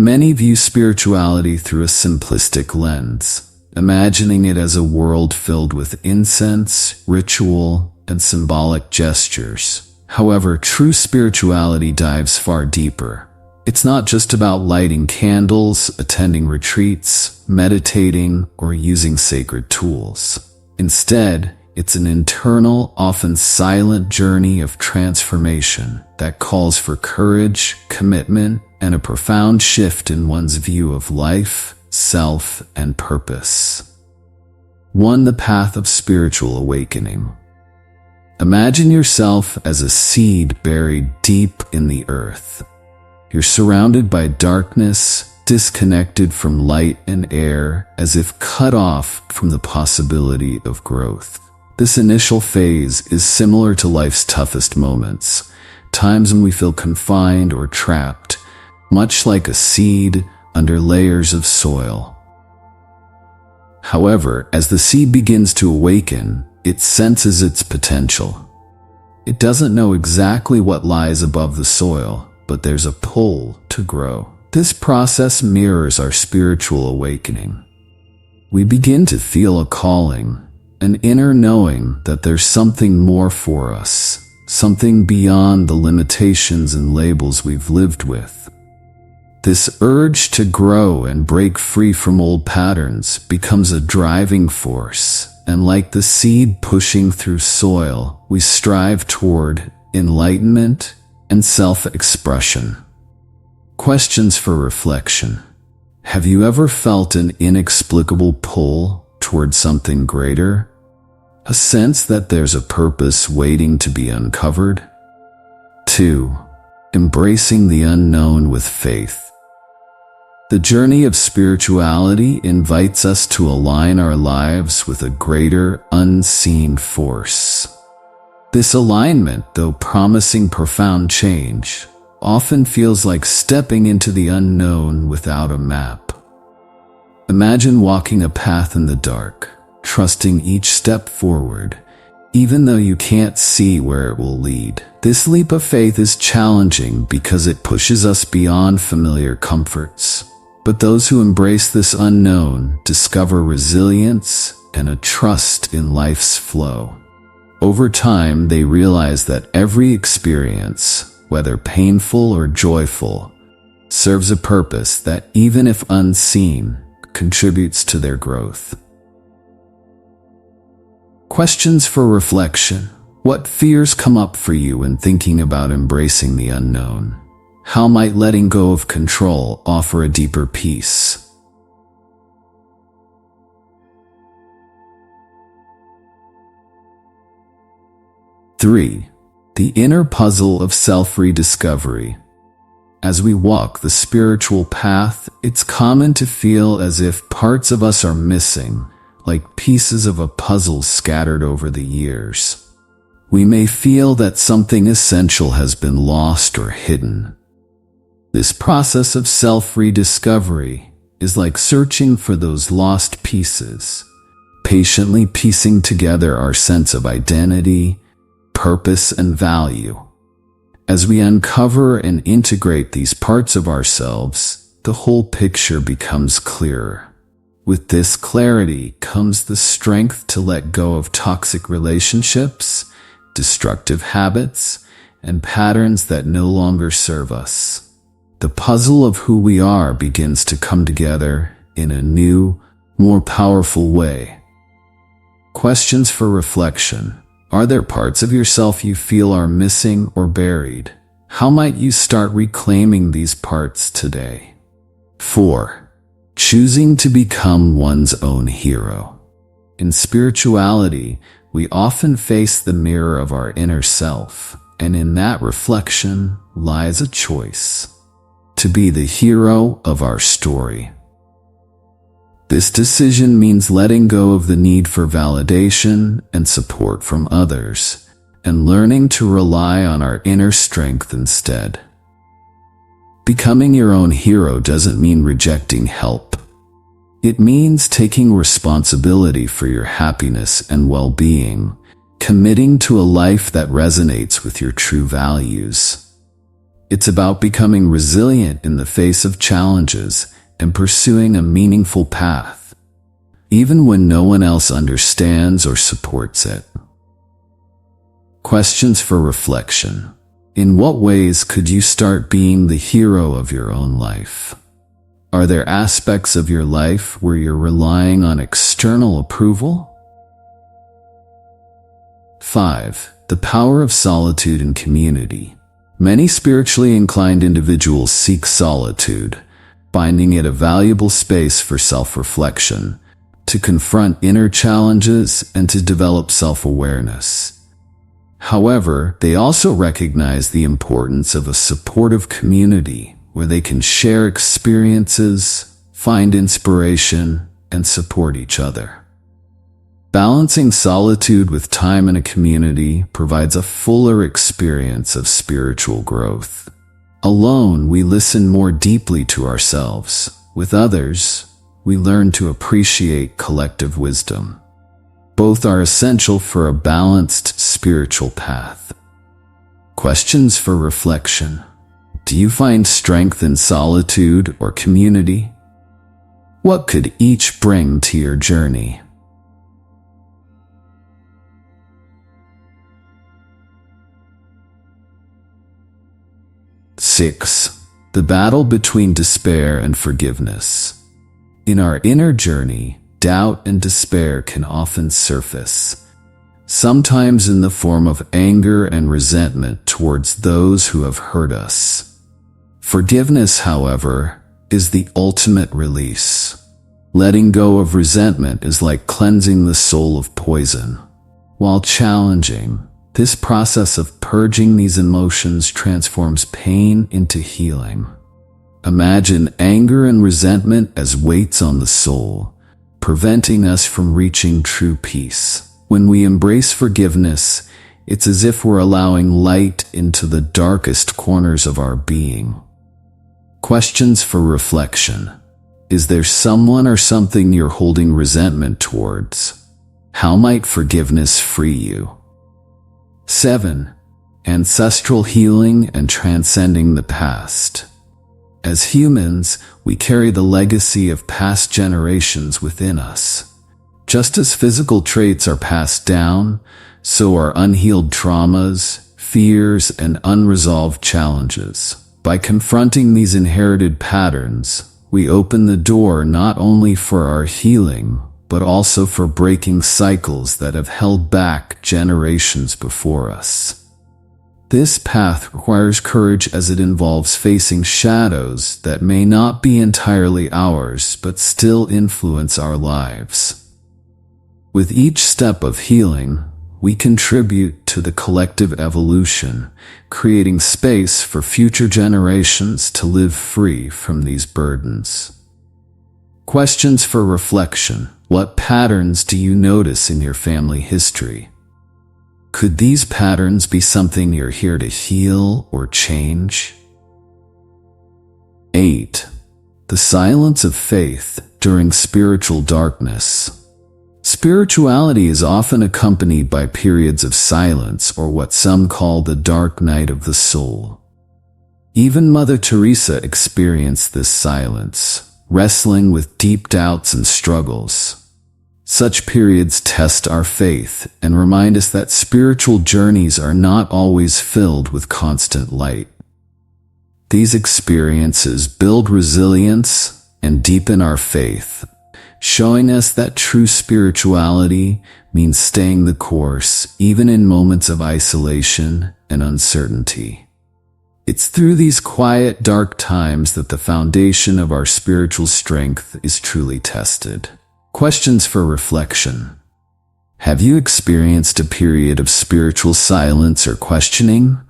Many view spirituality through a simplistic lens, imagining it as a world filled with incense, ritual, and symbolic gestures. However, true spirituality dives far deeper. It's not just about lighting candles, attending retreats, meditating, or using sacred tools. Instead, it's an internal, often silent journey of transformation that calls for courage, commitment, and a profound shift in one's view of life, self, and purpose. 1. The path of spiritual awakening. Imagine yourself as a seed buried deep in the earth. You're surrounded by darkness, disconnected from light and air, as if cut off from the possibility of growth. This initial phase is similar to life's toughest moments, times when we feel confined or trapped, much like a seed under layers of soil. However, as the seed begins to awaken, it senses its potential. It doesn't know exactly what lies above the soil, but there's a pull to grow. This process mirrors our spiritual awakening. We begin to feel a calling, an inner knowing that there's something more for us, something beyond the limitations and labels we've lived with. This urge to grow and break free from old patterns becomes a driving force, and like the seed pushing through soil, we strive toward enlightenment and self-expression. Questions for reflection. Have you ever felt an inexplicable pull toward something greater? A sense that there's a purpose waiting to be uncovered? 2. Embracing the unknown with faith. The journey of spirituality invites us to align our lives with a greater, unseen force. This alignment, though promising profound change, often feels like stepping into the unknown without a map. Imagine walking a path in the dark, trusting each step forward, even though you can't see where it will lead. This leap of faith is challenging because it pushes us beyond familiar comforts. But those who embrace this unknown discover resilience and a trust in life's flow. Over time, they realize that every experience, whether painful or joyful, serves a purpose that, even if unseen, contributes to their growth. Questions for reflection. What fears come up for you when thinking about embracing the unknown? How might letting go of control offer a deeper peace? Three, the inner puzzle of self-rediscovery. As we walk the spiritual path, it's common to feel as if parts of us are missing, like pieces of a puzzle scattered over the years. We may feel that something essential has been lost or hidden. This process of self-rediscovery is like searching for those lost pieces, patiently piecing together our sense of identity, purpose, and value. As we uncover and integrate these parts of ourselves, the whole picture becomes clearer. With this clarity comes the strength to let go of toxic relationships, destructive habits, and patterns that no longer serve us. The puzzle of who we are begins to come together in a new, more powerful way. Questions for reflection. Are there parts of yourself you feel are missing or buried? How might you start reclaiming these parts today? 4. Choosing to become one's own hero. In spirituality, we often face the mirror of our inner self, and in that reflection lies a choice: to be the hero of our story. This decision means letting go of the need for validation and support from others, and learning to rely on our inner strength instead. Becoming your own hero doesn't mean rejecting help. It means taking responsibility for your happiness and well-being, committing to a life that resonates with your true values. It's about becoming resilient in the face of challenges and pursuing a meaningful path, even when no one else understands or supports it. Questions for reflection. In what ways could you start being the hero of your own life? Are there aspects of your life where you're relying on external approval? 5. The power of solitude and community. Many spiritually inclined individuals seek solitude, finding it a valuable space for self-reflection, to confront inner challenges and to develop self-awareness. However, they also recognize the importance of a supportive community where they can share experiences, find inspiration, and support each other. Balancing solitude with time in a community provides a fuller experience of spiritual growth. Alone, we listen more deeply to ourselves. With others, we learn to appreciate collective wisdom. Both are essential for a balanced spiritual path. Questions for reflection. Do you find strength in solitude or community? What could each bring to your journey? Six. The battle between despair and forgiveness. In our inner journey, doubt and despair can often surface, sometimes in the form of anger and resentment towards those who have hurt us. Forgiveness, however, is the ultimate release. Letting go of resentment is like cleansing the soul of poison. While challenging, this process of purging these emotions transforms pain into healing. Imagine anger and resentment as weights on the soul, preventing us from reaching true peace. When we embrace forgiveness, it's as if we're allowing light into the darkest corners of our being. Questions for reflection. Is there someone or something you're holding resentment towards? How might forgiveness free you? 7. Ancestral healing and transcending the past. As humans, we carry the legacy of past generations within us. Just as physical traits are passed down, so are unhealed traumas, fears, and unresolved challenges. By confronting these inherited patterns, we open the door not only for our healing, but also for breaking cycles that have held back generations before us. This path requires courage as it involves facing shadows that may not be entirely ours but still influence our lives. With each step of healing, we contribute to the collective evolution, creating space for future generations to live free from these burdens. Questions for reflection. What patterns do you notice in your family history? Could these patterns be something you're here to heal or change? 8. The silence of faith during spiritual darkness. Spirituality is often accompanied by periods of silence, or what some call the dark night of the soul. Even Mother Teresa experienced this silence, wrestling with deep doubts and struggles. Such periods test our faith and remind us that spiritual journeys are not always filled with constant light. These experiences build resilience and deepen our faith, showing us that true spirituality means staying the course even in moments of isolation and uncertainty. It's through these quiet, dark times that the foundation of our spiritual strength is truly tested. Questions for reflection. Have you experienced a period of spiritual silence or questioning?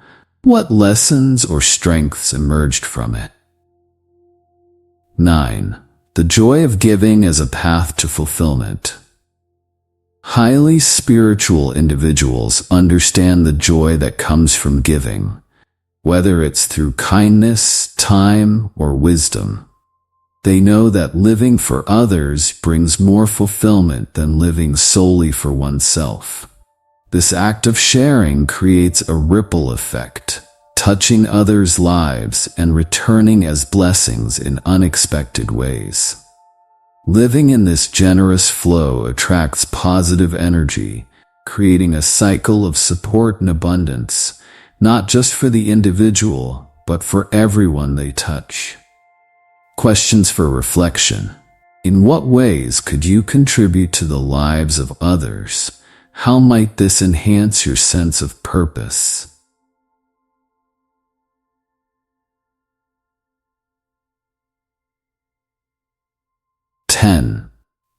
What lessons or strengths emerged from it? 9. The joy of giving as a path to fulfillment. Highly spiritual individuals understand the joy that comes from giving, whether it's through kindness, time, or wisdom. They know that living for others brings more fulfillment than living solely for oneself. This act of sharing creates a ripple effect, touching others' lives and returning as blessings in unexpected ways. Living in this generous flow attracts positive energy, creating a cycle of support and abundance, not just for the individual, but for everyone they touch. Questions for reflection. In what ways could you contribute to the lives of others? How might this enhance your sense of purpose?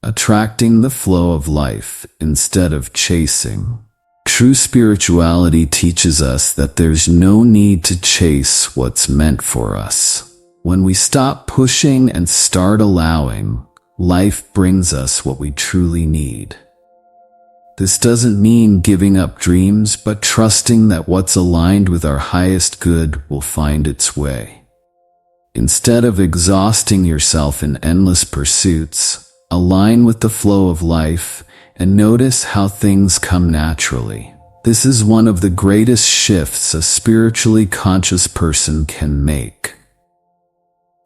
Attracting the flow of life instead of chasing. True spirituality teaches us that there's no need to chase what's meant for us. When we stop pushing and start allowing, life brings us what we truly need. This doesn't mean giving up dreams, but trusting that what's aligned with our highest good will find its way. Instead of exhausting yourself in endless pursuits, align with the flow of life and notice how things come naturally. This is one of the greatest shifts a spiritually conscious person can make.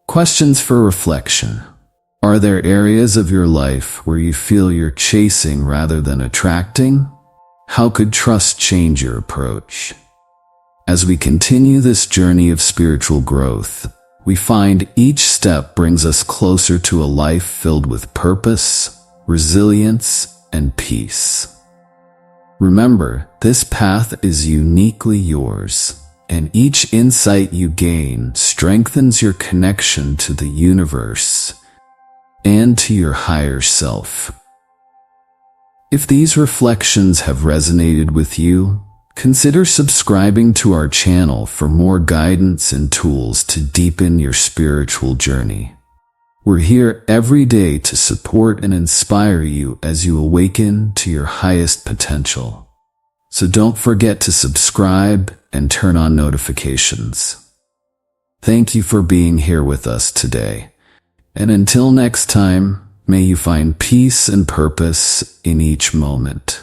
Questions for reflection. Are there areas of your life where you feel you're chasing rather than attracting? How could trust change your approach? As we continue this journey of spiritual growth, we find each step brings us closer to a life filled with purpose, resilience, and peace. Remember, this path is uniquely yours, and each insight you gain strengthens your connection to the universe and to your higher self. If these reflections have resonated with you, consider subscribing to our channel for more guidance and tools to deepen your spiritual journey. We're here every day to support and inspire you as you awaken to your highest potential. So don't forget to subscribe and turn on notifications. Thank you for being here with us today. And until next time, may you find peace and purpose in each moment.